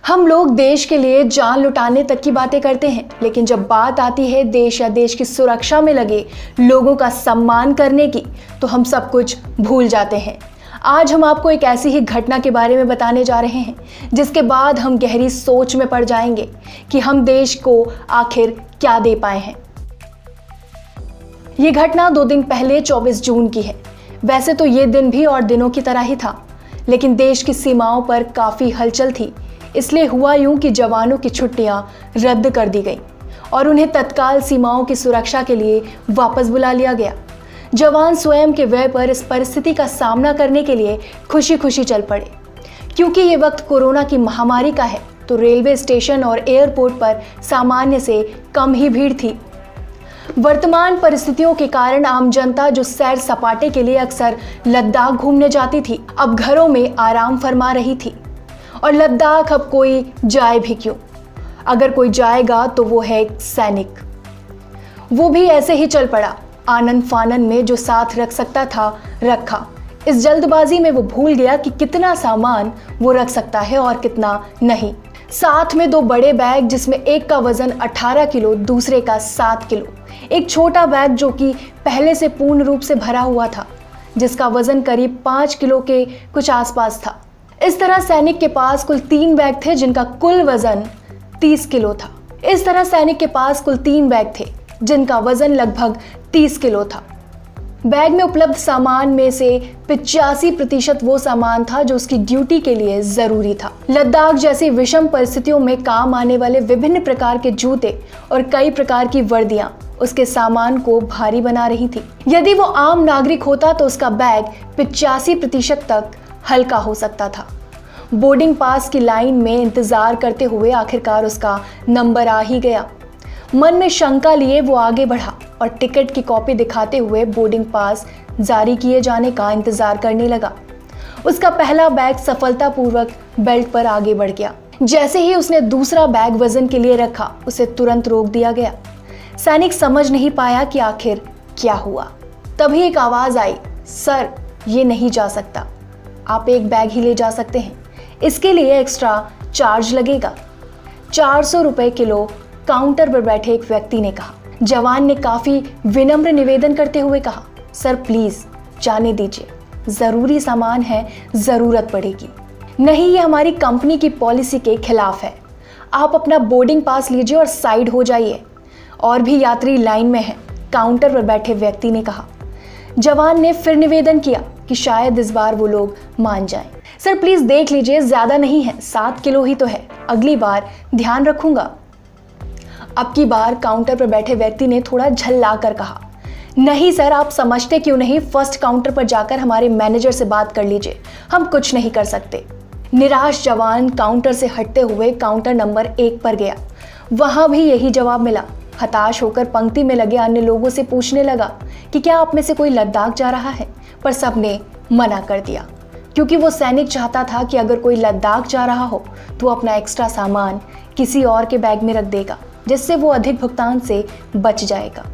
हम लोग देश के लिए जान लुटाने तक की बातें करते हैं, लेकिन जब बात आती है देश या देश की सुरक्षा में लगे लोगों का सम्मान करने की, तो हम सब कुछ भूल जाते हैं। आज हम आपको एक ऐसी ही घटना के बारे में बताने जा रहे हैं जिसके बाद हम गहरी सोच में पड़ जाएंगे कि हम देश को आखिर क्या दे पाए हैं। ये घटना 2 दिन पहले 24 जून की है। वैसे तो ये दिन भी और दिनों की तरह ही था, लेकिन देश की सीमाओं पर काफ़ी हलचल थी। इसलिए हुआ यूं कि जवानों की छुट्टियां रद्द कर दी गई और उन्हें तत्काल सीमाओं की सुरक्षा के लिए वापस बुला लिया गया। जवान स्वयं के व्यय पर इस परिस्थिति का सामना करने के लिए खुशी खुशी चल पड़े। क्योंकि ये वक्त कोरोना की महामारी का है, तो रेलवे स्टेशन और एयरपोर्ट पर सामान्य से कम ही भीड़ थी। वर्तमान परिस्थितियों के कारण आम जनता जो सैर सपाटे के लिए अक्सर लद्दाख घूमने जाती थी, अब घरों में आराम फरमा रही थी। और लद्दाख अब कोई जाए भी क्यों, अगर कोई जाएगा तो वो है एक सैनिक। वो भी ऐसे ही चल पड़ा, आनंद फानन में जो साथ रख सकता था रखा। इस जल्दबाजी में वो भूल गया कि कितना सामान वो रख सकता है और कितना नहीं। साथ में 2 बड़े बैग, जिसमें एक का वजन 18 किलो, दूसरे का 7 किलो। एक छोटा बैग जो कि पहले से पूर्ण रूप से भरा हुआ था, जिसका वजन करीब 5 किलो के कुछ आसपास था। इस तरह सैनिक के पास कुल 3 बैग थे जिनका कुल वजन 30 किलो था। इस तरह सैनिक के पास कुल 3 बैग थे जिनका वजन लगभग 30 किलो था। बैग में उपलब्ध सामान में से 85% वो सामान था जो उसकी ड्यूटी के लिए जरूरी था। लद्दाख जैसी विषम परिस्थितियों में काम आने वाले विभिन्न प्रकार के जूते और कई प्रकार की वर्दियां उसके सामान को भारी बना रही थी। यदि वो आम नागरिक होता तो उसका बैग 85% तक हल्का हो सकता था। बोर्डिंग पास की लाइन में इंतजार करते हुए आखिरकार उसका नंबर आ ही गया। मन में शंका लिए वो आगे बढ़ा और टिकट की कॉपी दिखाते हुए बोर्डिंग पास जारी किए जाने का इंतजार करने लगा। उसका पहला बैग सफलतापूर्वक बेल्ट पर आगे बढ़ गया। जैसे ही उसने दूसरा बैग वजन के लिए रखा, उसे तुरंत रोक दिया गया। सैनिक समझ नहीं पाया कि आखिर क्या हुआ। तभी एक आवाज आई, सर ये नहीं जा सकता, आप एक बैग ही ले जा सकते हैं, इसके लिए एक्स्ट्रा चार्ज लगेगा। 400 रुपए किलो, काउंटर पर बैठे एक व्यक्ति ने कहा। जवान ने काफी विनम्र निवेदन करते हुए कहा, सर प्लीज जाने दीजिए, जरूरी सामान है, जरूरत पड़ेगी। नहीं, ये हमारी कंपनी की पॉलिसी के खिलाफ है। आप अपना बोर्डिंग पास लीजिए और साइड हो जाइए। और भी यात्री लाइन में हैं, काउंटर पर बैठे व्यक्ति ने कहा। जवान ने फिर निवेदन किया कि शायद इस बार वो लोग मान जाएं। सर प्लीज देख लीजिए, ज्यादा नहीं है, 7 किलो ही तो है, अगली बार ध्यान रखूंगा। अब की बार काउंटर पर बैठे व्यक्ति ने थोड़ा झल्ला कर कहा, नहीं सर, आप समझते क्यों नहीं, फर्स्ट काउंटर पर जाकर हमारे मैनेजर से बात कर लीजिए, हम कुछ नहीं कर सकते। निराश जवान काउंटर से हटते हुए काउंटर नंबर 1 पर गया। वहां भी यही जवाब मिला। हताश होकर पंक्ति में लगे अन्य लोगों से पूछने लगा कि क्या आप में से कोई लद्दाख जा रहा है, पर सबने मना कर दिया, क्योंकि वो सैनिक चाहता था कि अगर कोई लद्दाख जा रहा हो तो वो अपना एक्स्ट्रा सामान किसी और के बैग में रख देगा, जिससे वो अधिक भुगतान से बच जाएगा।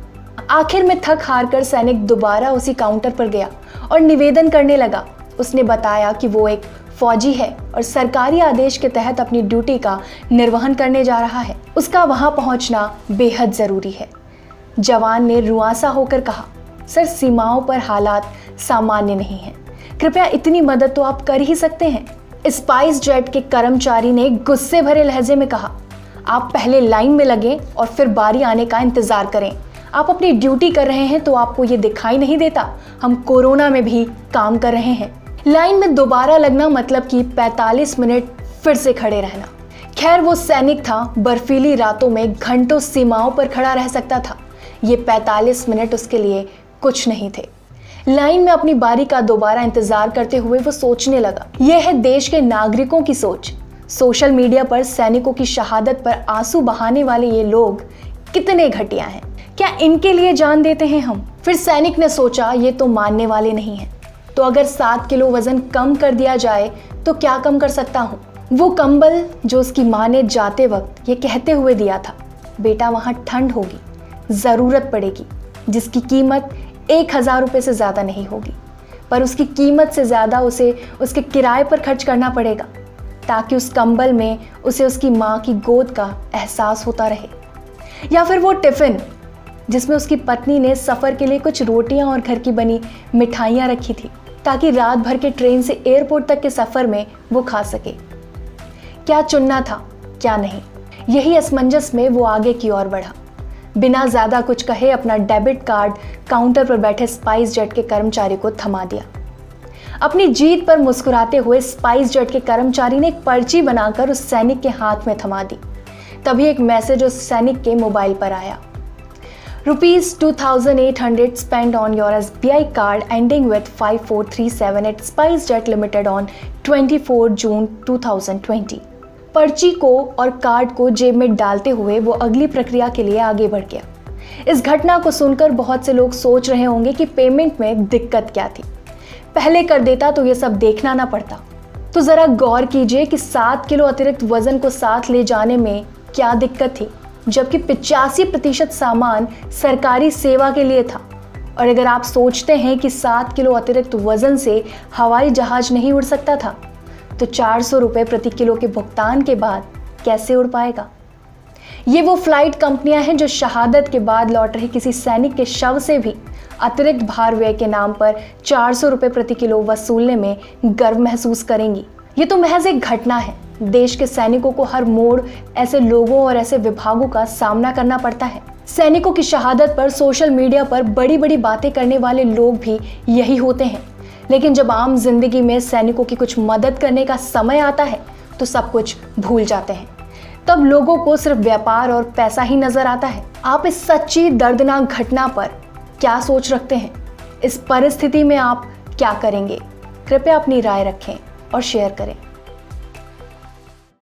आखिर में थक हार कर सैनिक दोबारा उसी काउंटर पर गया और निवेदन करने लगा। उसने बताया कि वो एक फौजी है और सरकारी आदेश के तहत अपनी ड्यूटी का निर्वहन करने जा रहा है। उसका वहां पहुंचना बेहद जरूरी है। जवान ने रुआंसा होकर कहा, सर सीमाओं पर हालात सामान्य नहीं है, कृपया इतनी मदद तो आप कर ही सकते हैं। स्पाइस जेट के कर्मचारी ने गुस्से भरे लहजे में कहा, आप पहले लाइन में लगें और फिर बारी आने का इंतजार करें। आप अपनी ड्यूटी कर रहे हैं तो आपको ये दिखाई नहीं देता, हम कोरोना में भी काम कर रहे हैं। लाइन में दोबारा लगना मतलब कि 45 मिनट फिर से खड़े रहना। खैर वो सैनिक था, बर्फीली रातों में घंटों सीमाओं पर खड़ा रह सकता था। ये 45 मिनट उसके लिए कुछ नहीं थे। लाइन में अपनी बारी का दोबारा इंतजार करते हुए वो सोचने लगा, यह है देश के नागरिकों की सोच। सोशल मीडिया पर सैनिकों की शहादत पर आंसू बहाने वाले ये लोग कितने घटिया हैं, क्या इनके लिए जान देते हैं हम। फिर सैनिक ने सोचा, ये तो मानने वाले नहीं हैं, तो अगर 7 किलो वजन कम कर दिया जाए तो क्या कम कर सकता हूँ। वो कंबल जो उसकी माँ ने जाते वक्त ये कहते हुए दिया था, बेटा वहाँ ठंड होगी, ज़रूरत पड़ेगी, जिसकी कीमत 1000 रुपये से ज़्यादा नहीं होगी, पर उसकी कीमत से ज़्यादा उसे उसके किराए पर खर्च करना पड़ेगा, ताकि उस कंबल में उसे उसकी माँ की गोद का एहसास होता रहे। या फिर वो टिफ़िन जिसमें उसकी पत्नी ने सफ़र के लिए कुछ रोटियां और घर की बनी मिठाइयाँ रखी थी ताकि रात भर के ट्रेन से एयरपोर्ट तक के सफ़र में वो खा सके। क्या चुनना था, क्या नहीं, यही असमंजस में वो आगे की ओर बढ़ा। बिना ज़्यादा कुछ कहे अपना डेबिट कार्ड काउंटर पर बैठे स्पाइस जेट के कर्मचारी को थमा दिया। अपनी जीत पर मुस्कुराते हुए स्पाइस जेट के कर्मचारी ने एक पर्ची बनाकर उस सैनिक के हाथ में थमा दी। तभी एक मैसेज उस सैनिक के मोबाइल पर आया। ₹2800 spent on your SBI card ending with 5437 at SpiceJet Limited on 24 June 2020। पर्ची को और कार्ड को जेब में डालते हुए वो अगली प्रक्रिया के लिए आगे बढ़ गया। इस घटना को सुनकर बहुत से लोग सोच रहे होंगे कि पेमेंट में दिक्कत क्या थी, पहले कर देता तो ये सब देखना ना पड़ता। तो ज़रा गौर कीजिए कि 7 किलो अतिरिक्त वजन को साथ ले जाने में क्या दिक्कत थी, जबकि 85% सामान सरकारी सेवा के लिए था। और अगर आप सोचते हैं कि 7 किलो अतिरिक्त वजन से हवाई जहाज नहीं उड़ सकता था, तो 400 रुपये प्रति किलो के भुगतान के बाद कैसे उड़ पाएगा? ये वो फ्लाइट कंपनियां हैं जो शहादत के बाद लौट रहे किसी सैनिक के शव से भी अतिरिक्त भार व्यय के नाम पर 400 रुपये प्रति किलो वसूलने में गर्व महसूस करेंगी। ये तो महज एक घटना है। देश के सैनिकों को हर मोड़ ऐसे लोगों और ऐसे विभागों का सामना करना पड़ता है। सैनिकों की शहादत पर सोशल मीडिया पर बड़ी बड़ी बातें करने वाले लोग भी यही होते हैं, लेकिन जब आम जिंदगी में सैनिकों की कुछ मदद करने का समय आता है तो सब कुछ भूल जाते हैं। तब लोगों को सिर्फ व्यापार और पैसा ही नजर आता है। आप इस सच्ची दर्दनाक घटना पर क्या सोच रखते हैं? इस परिस्थिति में आप क्या करेंगे? कृपया अपनी राय रखें और शेयर करें।